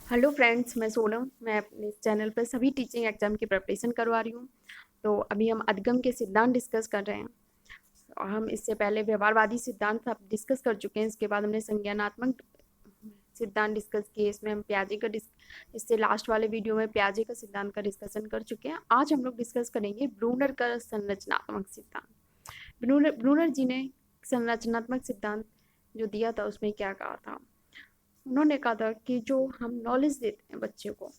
Hello friends, मैं सोनम। मैं अपने चैनल पर सभी टीचिंग एग्जाम की प्रिपरेशन करवा रही हूँ। तो अभी हम अधिगम के सिद्धांत डिस्कस कर रहे हैं। और हम इससे पहले व्यवहारवादी सिद्धांत आप डिस्कस कर चुके हैं। इसके बाद हमने संज्ञानात्मक सिद्धांत डिस्कस किए। इसमें हम प्याजे का इससे लास्ट वाले वीडियो में प्याजे का सिद्धांत का डिस्कशन कर चुके हैं। आज हम लोग डिस्कस करेंगे ब्रूनर का संरचनात्मक सिद्धांत। ब्रूनर जी ने संरचनात्मक सिद्धांत जो दिया था उसमें क्या कहा था। उन्होंने कहा था कि जो हम नॉलेज देते हैं बच्चे को,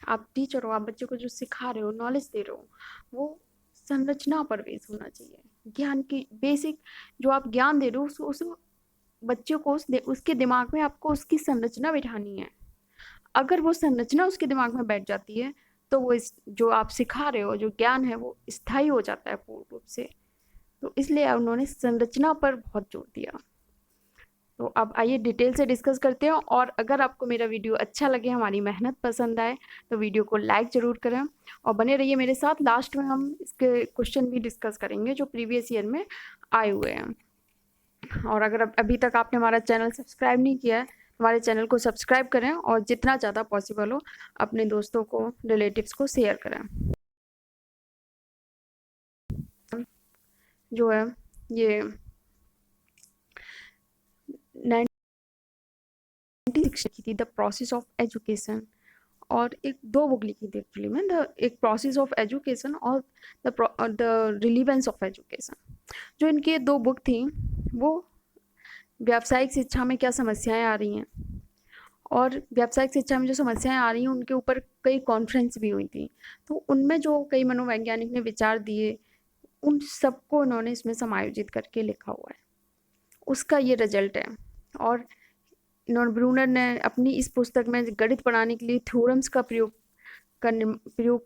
आप टीचर हो, आप बच्चे को जो सिखा रहे हो, नॉलेज दे रहे हो, वो संरचना पर बेस होना चाहिए। ज्ञान की बेसिक जो आप ज्ञान दे रहे हो उस बच्चे को उसके दिमाग में आपको उसकी संरचना बिठानी है। अगर वो संरचना उसके दिमाग में बैठ जाती है तो वो इस जो आप सिखा रहे हो जो ज्ञान है वो स्थायी हो जाता है पूर्ण रूप से। तो इसलिए उन्होंने संरचना पर बहुत जोर दिया। तो अब आइए डिटेल से डिस्कस करते हैं। और अगर आपको मेरा वीडियो अच्छा लगे, हमारी मेहनत पसंद आए, तो वीडियो को लाइक ज़रूर करें और बने रहिए मेरे साथ। लास्ट में हम इसके क्वेश्चन भी डिस्कस करेंगे जो प्रीवियस ईयर में आए हुए हैं। और अगर अभी तक आपने हमारा चैनल सब्सक्राइब नहीं किया है तो हमारे चैनल को सब्सक्राइब करें और जितना ज़्यादा पॉसिबल हो अपने दोस्तों को, रिलेटिव्स को शेयर करें। जो है ये 96 की थी, द प्रोसेस ऑफ एजुकेशन। और एक दो बुक लिखी थी एक्चुअली में, द एक प्रोसेस ऑफ एजुकेशन और द रिलीवेंस ऑफ एजुकेशन। जो इनके दो बुक थी वो व्यावसायिक शिक्षा में क्या समस्याएं आ रही हैं और व्यावसायिक शिक्षा में जो समस्याएं आ रही हैं उनके ऊपर कई कॉन्फ्रेंस भी हुई थी। तो उनमें जो कई मनोवैज्ञानिक ने विचार दिए उन सबको उन्होंने इसमें समायोजित करके लिखा हुआ है। उसका ये रिजल्ट है। और इन्होंने ब्रूनर ने अपनी इस पुस्तक में गणित पढ़ाने के लिए थ्योरम्स का प्रयोग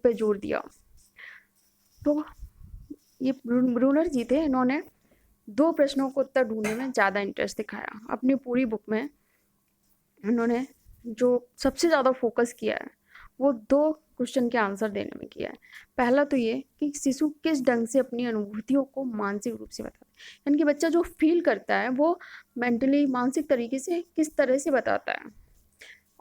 पे जोर दिया। तो ये ब्रूनर जी थे, इन्होंने दो प्रश्नों को उत्तर ढूंढने में ज़्यादा इंटरेस्ट दिखाया। अपनी पूरी बुक में उन्होंने जो सबसे ज़्यादा फोकस किया है वो दो क्वेश्चन के आंसर देने में किया है। पहला तो ये कि शिशु किस ढंग से अपनी अनुभूतियों को मानसिक रूप से बताता है, यानी कि बच्चा जो फील करता है वो मेंटली, मानसिक तरीके से किस तरह से बताता है।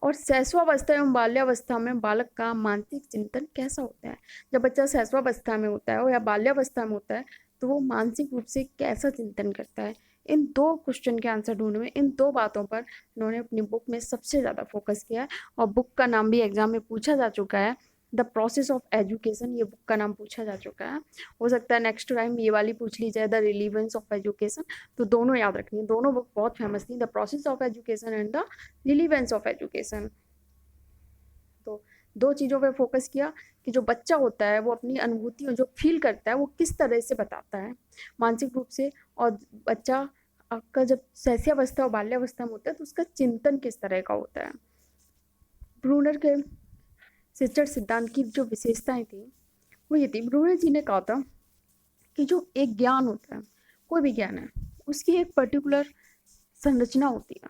और शैशवावस्था एवं बाल्यावस्था में बालक का मानसिक चिंतन कैसा होता है। जब बच्चा शैशवावस्था में होता है या बाल्यावस्था में होता है तो वो मानसिक रूप से कैसा चिंतन करता है। इन दो क्वेश्चन के आंसर ढूंढने में इन दो बातों पर उन्होंने अपनी बुक में सबसे ज़्यादा फोकस किया है। और बुक का नाम भी एग्जाम में पूछा जा चुका है, द प्रोसेस ऑफ एजुकेशन। ये बुक का नाम पूछा जा चुका है। हो सकता है नेक्स्ट टाइम ये वाली पूछ ली जाए, द रिलीवेंस ऑफ एजुकेशन। तो दोनों याद रखनी है, दोनों बुक बहुत फेमस थी, the process of education and the relevance of education. तो दो चीज़ों पे फोकस किया कि जो बच्चा होता है वो अपनी अनुभूतियों जो फील करता है वो किस तरह से बताता है मानसिक रूप से। और बच्चा का जब शैशवावस्था और बाल्यावस्था में होता है तो उसका चिंतन किस तरह का होता है। ब्रूनर के शिक्षण सिद्धांत की जो विशेषताएं थी वो ये थी, ब्रूनर जी ने कहा था कि जो एक ज्ञान होता है, कोई भी ज्ञान है, उसकी एक पर्टिकुलर संरचना होती है।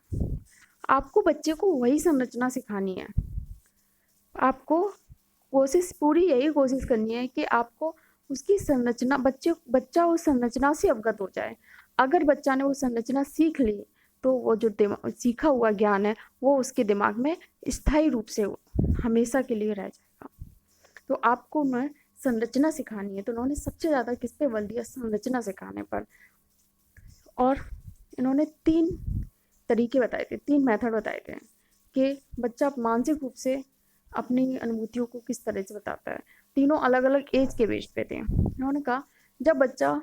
आपको बच्चे को वही संरचना सिखानी है। आपको पूरी यही कोशिश करनी है कि आपको उसकी संरचना, बच्चा उस संरचना से अवगत हो जाए। अगर बच्चा ने वो संरचना सीख ली तो वो जो सीखा हुआ ज्ञान है वो उसके दिमाग में स्थायी रूप से हमेशा के लिए रह जाएगा। तो आपको उन्हें संरचना सिखानी है, तो उन्होंने सबसे ज़्यादा किस पे बल दिया, संरचना सिखाने पर। और इन्होंने तीन तरीके बताए थे, तीन मेथड बताए थे कि बच्चा मानसिक रूप से अपनी अनुभूतियों को किस तरह से बताता है। तीनों अलग अलग एज के बेस पे थे। उन्होंने कहा जब बच्चा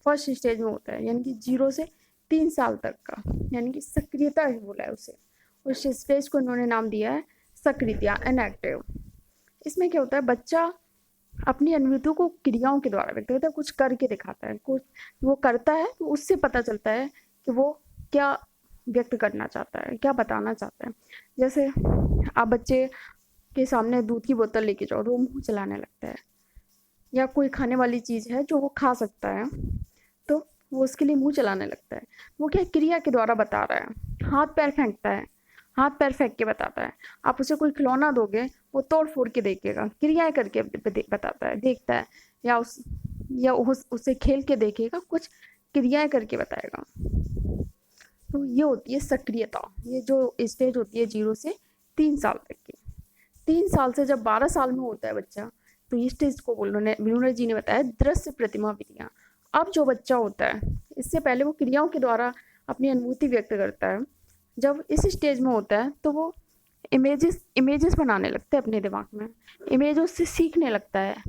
फर्स्ट स्टेज में होता है, यानी कि 0 से 3 साल तक का, यानी कि सक्रियता बोला है उसे, उस स्टेज को इन्होंने नाम दिया है सक्रियता, इनएक्टिव। इसमें क्या होता है, बच्चा अपनी अनुभूतियों को क्रियाओं के द्वारा व्यक्त करता है, कुछ करके दिखाता है, कुछ वो करता है तो उससे पता चलता है कि वो क्या व्यक्त करना चाहता है, क्या बताना चाहता है। जैसे आप बच्चे के सामने दूध की बोतल लेके जाओ तो वो मुंह चलाने लगता है, या कोई खाने वाली चीज़ है जो वो खा सकता है तो वो उसके लिए मुंह चलाने लगता है। वो क्या क्रिया के द्वारा बता रहा है, हाथ पैर फेंकता है, हाथ पैर फेंक के बताता है। आप उसे कोई खिलौना दोगे वो तोड़ फोड़ के देखेगा, क्रियाएं करके बताता है, देखता है, या उसे खेल के देखेगा, कुछ क्रियाएं करके बताएगा। तो ये होती है सक्रियता, ये जो स्टेज होती है 0 से 3 साल तक की। 3 साल से जब 12 साल में होता है बच्चा, तो ये स्टेज को उन्होंने ब्रूनर जी ने बताया दृश्य प्रतिमा विधियाँ। अब जो बच्चा होता है, इससे पहले वो क्रियाओं के द्वारा अपनी अनुभूति व्यक्त करता है। जब इस स्टेज में होता है तो वो इमेजेस इमेजेस बनाने लगता है अपने दिमाग में, इमेजों से सीखने लगता है,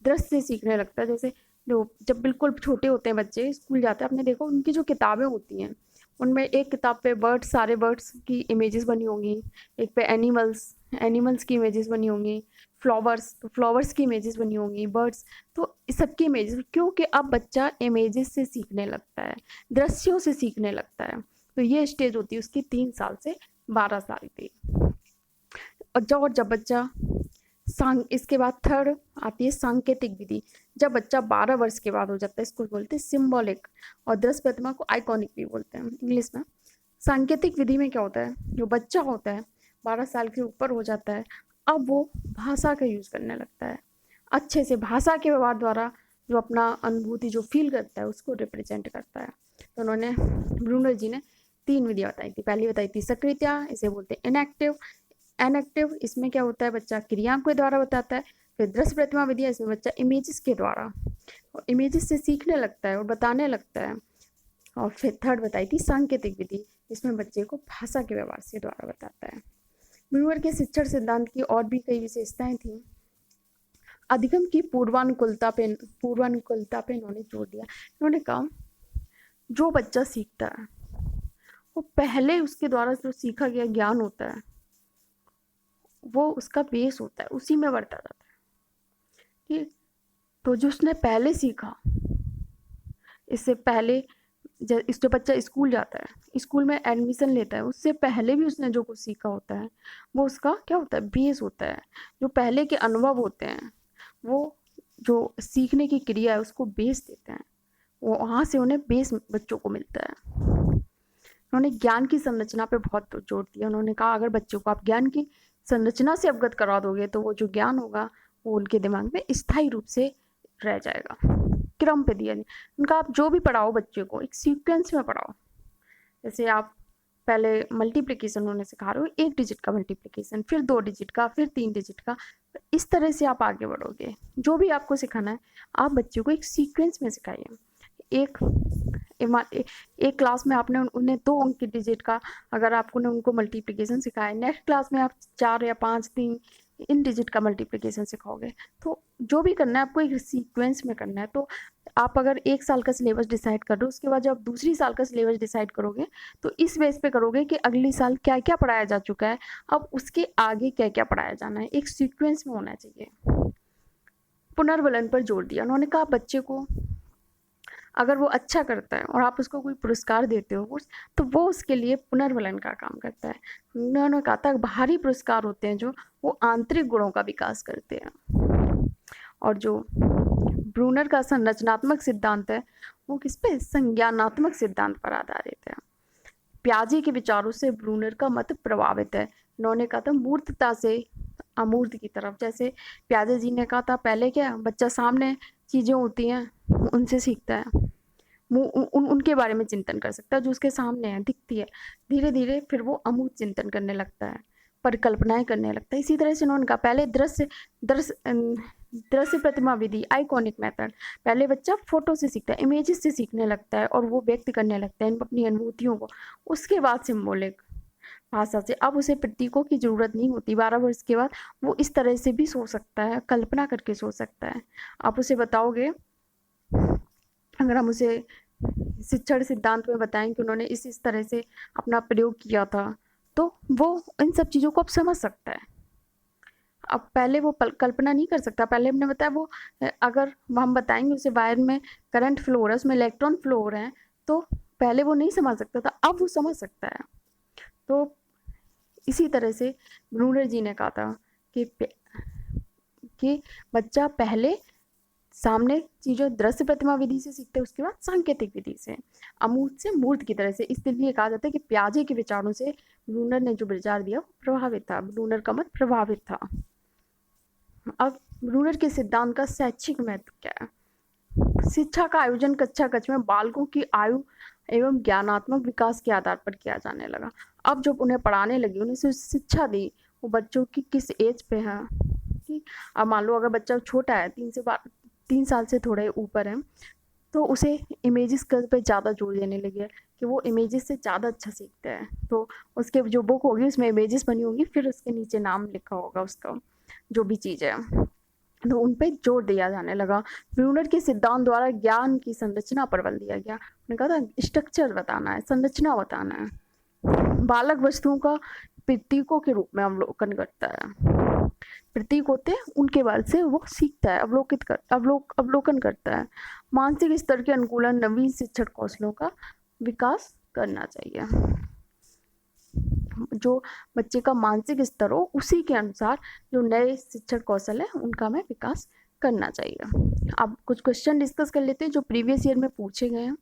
दृश्य से सीखने लगता है। जैसे जो जब बिल्कुल छोटे होते हैं बच्चे, स्कूल जाते हैं, आपने देखो उनकी जो किताबें होती हैं, उनमें एक किताब पे बर्ड्स, सारे बर्ड्स की इमेजेस बनी होंगी, एक पे एनिमल्स, एनिमल्स की इमेजेस बनी होंगी, फ्लावर्स, तो फ्लावर्स की इमेजेस बनी होंगी, बर्ड्स, तो इस सब की इमेजेस, क्योंकि अब बच्चा इमेजेस से सीखने लगता है, दृश्यों से सीखने लगता है। तो ये स्टेज होती है उसकी 3 साल से 12 साल की। और जब बच्चा इसके बाद थर्ड आती है सांकेतिक विधि। जब बच्चा 12 वर्ष के बाद हो जाता है, इसको बोलते हैं सिम्बॉलिक, और दृश्य प्रतिमा को आइकॉनिक भी बोलते हैं इंग्लिश में। सांकेतिक विधि में क्या होता है, जो बच्चा होता है 12 साल के ऊपर हो जाता है, अब वो भाषा का यूज़ करने लगता है, अच्छे से भाषा के व्यवहार द्वारा जो अपना अनुभूति जो फील करता है उसको रिप्रेजेंट करता है। तो उन्होंने ब्रूनर जी ने 3 विधियाँ बताई थी। पहली बताई थी सक्रियता, इसे बोलते हैं इनएक्टिव। एनएक्टिव, इसमें क्या होता है, बच्चा क्रिया के द्वारा बताता है। फिर दृश्य प्रतिमा विधि, इसमें बच्चा इमेजेस के द्वारा, और इमेजेस से सीखने लगता है और बताने लगता है। और फिर थर्ड बताई थी सांकेतिक विधि, इसमें बच्चे को भाषा के व्यवहार से द्वारा बताता है। ब्रूअर के शिक्षण सिद्धांत की और भी कई विशेषताएं थी। अधिगम की पूर्वानुकूलता पे इन्होंने जोर दिया। इन्होंने कहा जो बच्चा सीखता है वो पहले उसके द्वारा जो सीखा गया ज्ञान होता है वो उसका बेस होता है, उसी में बढ़ता जाता है। ठीक, तो जो उसने पहले सीखा, इससे पहले जो बच्चा स्कूल जाता है, स्कूल में एडमिशन लेता है, उससे पहले भी उसने जो कुछ सीखा होता है वो उसका क्या होता है, बेस होता है। जो पहले के अनुभव होते हैं वो जो सीखने की क्रिया है उसको बेस देते हैं, वो वहाँ से उन्हें बेस बच्चों को मिलता है। उन्होंने ज्ञान की संरचना पे बहुत जोर दिया। उन्होंने कहा अगर बच्चों को आप ज्ञान की संरचना से अवगत करा दोगे तो वो जो ज्ञान होगा वो उनके दिमाग में स्थायी रूप से रह जाएगा। क्रम पे दिया उनका, आप जो भी पढ़ाओ बच्चे को एक सीक्वेंस में पढ़ाओ। जैसे आप पहले मल्टीप्लिकेशन उन्होंने सिखा रहे हो, 1 डिजिट का मल्टीप्लिकेशन, फिर 2 डिजिट का, फिर 3 डिजिट का, इस तरह से आप आगे बढ़ोगे। जो भी आपको सिखाना है आप बच्चों को एक सीक्वेंस में सिखाइए। एक एक क्लास में आपने उन्हें 2 अंक की डिजिट का अगर आपने उनको मल्टीप्लिकेशन सिखाया, नेक्स्ट क्लास में आप 4 या 5 3 इन डिजिट का मल्टीप्लिकेशन सिखाओगे। तो जो भी करना है आपको एक सीक्वेंस में करना है। तो आप अगर 1 साल का सिलेबस डिसाइड कर रहे हो, उसके बाद जब दूसरी साल का सिलेबस डिसाइड करोगे तो इस बेस पे करोगे कि अगली साल क्या क्या पढ़ाया जा चुका है, अब उसके आगे क्या क्या पढ़ाया जाना है, एक सीक्वेंस में होना चाहिए। पुनर्वलन पर जोर दिया। उन्होंने कहा बच्चे को अगर वो अच्छा करता है और आप उसको कोई पुरस्कार देते हो तो वो उसके लिए पुनर्वलन का काम करता है। उन्होंने कहा था बाहरी पुरस्कार होते हैं जो वो आंतरिक गुणों का विकास करते हैं। और जो ब्रूनर का संरचनात्मक सिद्धांत है वो किस पे, संज्ञानात्मक सिद्धांत पर आधारित है। प्याजे के विचारों से ब्रूनर का मत प्रभावित है। उन्होंने कहा था मूर्तता से अमूर्त की तरफ। जैसे प्याजे जी ने कहा था पहले क्या बच्चा सामने चीज़ें होती हैं उनसे सीखता है, उनके बारे में चिंतन कर सकता है, जो उसके सामने है दिखती है, धीरे धीरे फिर वो अमूर्त चिंतन करने लगता है, परिकल्पनाएं करने लगता है। इसी तरह से उन्होंने कहा पहले दृश्य प्रतिमा विधि, आइकॉनिक मेथड, पहले बच्चा फोटो से सीखता है, इमेजेस से सीखने लगता है और वो व्यक्त करने लगता है अपनी अनुभूतियों को। उसके बाद सिम्बोलिक भाषा से, अब उसे प्रतीकों की जरूरत नहीं होती। 12 वर्ष के बाद वो इस तरह से भी सोच सकता है, कल्पना करके सोच सकता है। आप उसे बताओगे, अगर हम उसे शिक्षण सिद्धांत में बताएं कि उन्होंने इस तरह से अपना प्रयोग किया था तो वो इन सब चीज़ों को अब समझ सकता है। अब पहले वो कल्पना नहीं कर सकता। पहले हमने बताया वो अगर हम बताएंगे उसे वायर में करंट फ्लो हो रहा है, उसमें इलेक्ट्रॉन फ्लो हो रहे हैं, तो पहले वो नहीं समझ सकता था, अब वो समझ सकता है। तो इसी तरह से ब्रूनर जी ने कहा था कि बच्चा पहले सामने चीज़ों दृश्य प्रतिमा विधि से सीखते हैं, उसके बाद सांकेतिक विधि से, अमूर्त से मूर्त की तरह से। इसलिए कहा जाता है कि प्याजे के विचारों से ब्रूनर ने जो विचार दिया वो प्रभावित था, ब्रूनर का मत प्रभावित था। अब ब्रूनर के सिद्धांत का शैक्षिक महत्व क्या है। शिक्षा का आयोजन कक्षा कक्ष में बालकों की आयु एवं ज्ञानात्मक विकास के आधार पर किया जाने लगा। अब जब उन्हें पढ़ाने लगी, उन्हें शिक्षा दी, वो बच्चों की किस एज पे है। कि अब मान लो अगर बच्चा छोटा है, 3 साल से थोड़े ऊपर है, तो उसे इमेजेस स्किल पे ज़्यादा जोर देने लगे हैं कि वो इमेजेस से ज़्यादा अच्छा सीखता है। तो उसके जो बुक होगी उसमें इमेजेस बनी होंगी, फिर उसके नीचे नाम लिखा होगा उसका, जो भी चीज़ है, तो उन पे जोर दिया जाने लगा। ब्रूनर के सिद्धांत द्वारा ज्ञान की संरचना पर बल दिया गया। उन्होंने कहा था स्ट्रक्चर बताना है, संरचना बताना है। बालक वस्तुओं का प्रतीकों के रूप में अवलोकन करता है। प्रतीक होते हैं, उनके बल से वो सीखता है, अवलोकन करता है। मानसिक स्तर के अनुकूलन नवीन शिक्षण कौशलों का विकास करना चाहिए। जो बच्चे का मानसिक स्तर हो उसी के अनुसार जो नए शिक्षण कौशल है उनका हमें विकास करना चाहिए। अब कुछ क्वेश्चन डिस्कस कर लेते हैं जो प्रीवियस ईयर में पूछे गए हैं।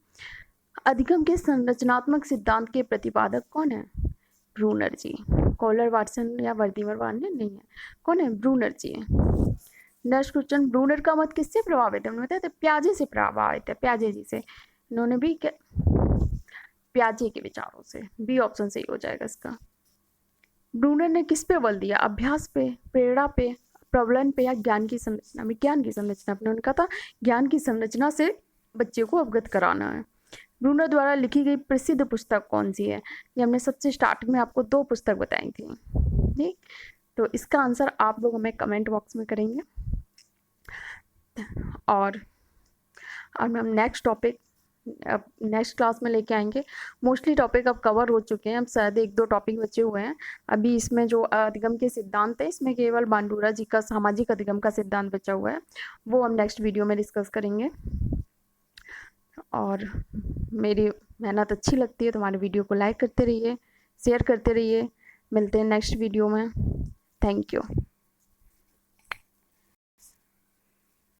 अधिगम के संरचनात्मक सिद्धांत के प्रतिपादक कौन है? ब्रूनर जी। कॉलर वाटसन या वर्दीमर वार्ने नहीं है, कौन है? ब्रूनर जी है। नेक्स्ट क्वेश्चन, ब्रूनर का मत किससे प्रभावित है? उन्होंने बताया था प्याजे से प्रभावित है, प्याजे जी से। इन्होंने भी प्याजे के विचारों से। बी ऑप्शन सही हो जाएगा इसका। ब्रूनर ने किस पे बल दिया? अभ्यास पे, प्रेरणा पे, प्रबलन पे या ज्ञान की संरचना? विज्ञान की संरचना। उन्होंने कहा था ज्ञान की संरचना से बच्चे को अवगत कराना है। ब्रूनर द्वारा लिखी गई प्रसिद्ध पुस्तक कौन सी है? ये हमने सबसे स्टार्टिंग में आपको 2 पुस्तक बताई थी, ठीक। तो इसका आंसर आप लोग हमें कमेंट बॉक्स में करेंगे। और अब हम नेक्स्ट टॉपिक अब नेक्स्ट क्लास में लेके आएंगे। मोस्टली टॉपिक अब कवर हो चुके हैं, अब शायद 1-2 टॉपिक बचे हुए हैं अभी। इसमें जो अधिगम के सिद्धांत है, इसमें केवल बांडुरा जी का सामाजिक अधिगम का सिद्धांत बचा हुआ है, वो हम नेक्स्ट वीडियो में डिस्कस करेंगे। और मेरी मेहनत अच्छी लगती है तो हमारे वीडियो को लाइक करते रहिए, शेयर करते रहिए। मिलते हैं नेक्स्ट वीडियो में। Thank you.